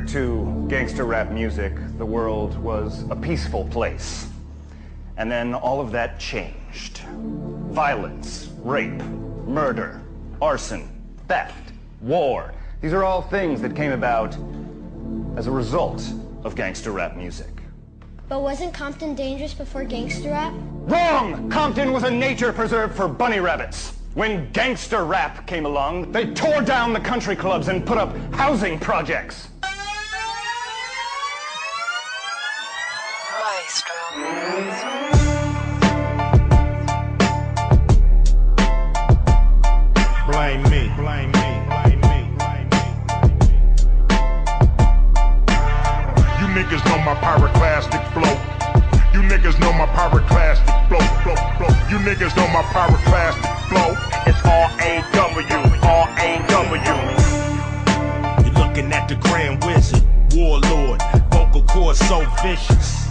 Prior to gangster rap music, the world was a peaceful place. And then all of that changed. Violence, rape, murder, arson, theft, war. These are all things that came about as a result of gangster rap music. But wasn't Compton dangerous before gangster rap? Wrong! Compton was a nature preserve for bunny rabbits. When gangster rap came along, they tore down the country clubs and put up housing projects. Blame me, blame me, blame me, blame me. You niggas know my pyroclastic flow. You niggas know my pyroclastic flow, flow, flow. You niggas know my pyroclastic flow. It's R-A-W, R-A-W. You're looking at the Grand Wizard, Warlord, vocal cords so vicious.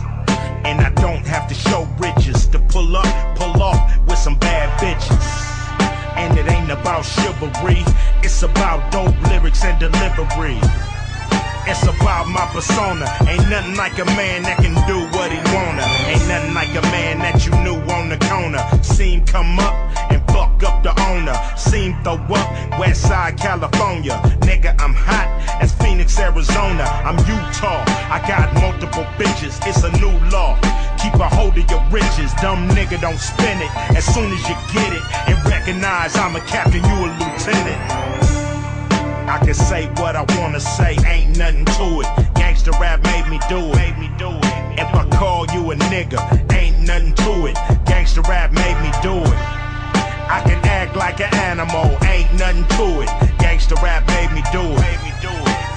And I don't have to show riches to pull off with some bad bitches. And it ain't about chivalry, it's about dope lyrics and delivery. It's about my persona. Ain't nothing like a man that can do what he wanna. Ain't nothing like a man that you knew on the corner. Seen come up and fuck up the owner. Seen throw up Westside California. Nigga, I'm hot as Phoenix, Arizona. I'm Utah, I got multiple bitches. It's a new law. Keep a hold of your riches. Dumb nigga, don't spin it as soon as you get it. And recognize I'm a captain, you a lieutenant. I can say what I wanna say, ain't nothing to it. Gangsta rap made me do it. If I call you a nigga, ain't nothing to it. Gangsta rap made me do it. I can act like an animal, ain't nothing to it. Gangsta rap made me do it.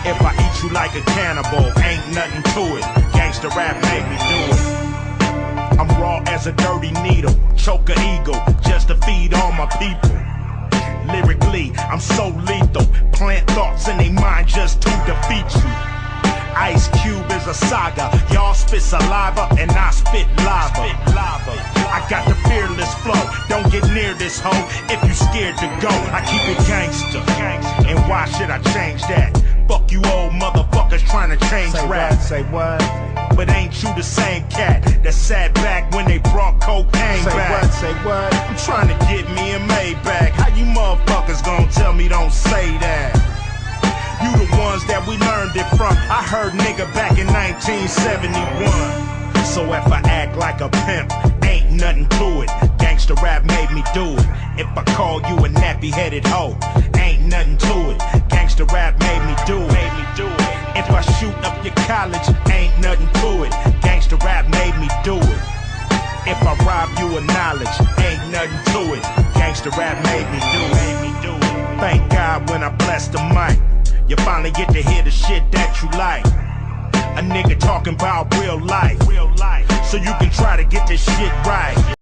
If I eat you like a cannibal, ain't nothing to it. Gangsta rap made me do it. I'm raw as a dirty needle, choke a eagle, just to feed all my people. Lyrically, I'm so lethal. Plant thoughts in their mind just to defeat you. Ice Cube is a saga. Y'all spit saliva and I spit lava. I got the fearless flow. Don't get near this hoe if you scared to go. I keep it gangster. And why should I change that? Fuck you old motherfuckers trying to change rap. Say what? But ain't you the same cat that sat back when they brought cocaine back? Say what? I'm trying to get me a Maybach. How you motherfuckers gonna tell me don't say that? You the ones that we learned it from. I heard nigga back in 1971. So if I act like a pimp, ain't nothing to it. Gangsta rap made me do it. If I call you a nappy-headed hoe, ain't nothing to it. Gangsta rap made me do it. If I shoot up your college, ain't nothing to it. Gangsta rap made me do it. If I rob you of knowledge, ain't nothing to it. Gangsta rap made me do it. Thank God when I bless the mic, you finally get to hear the shit that you like. A nigga talking about real life, so you can try to get this shit right.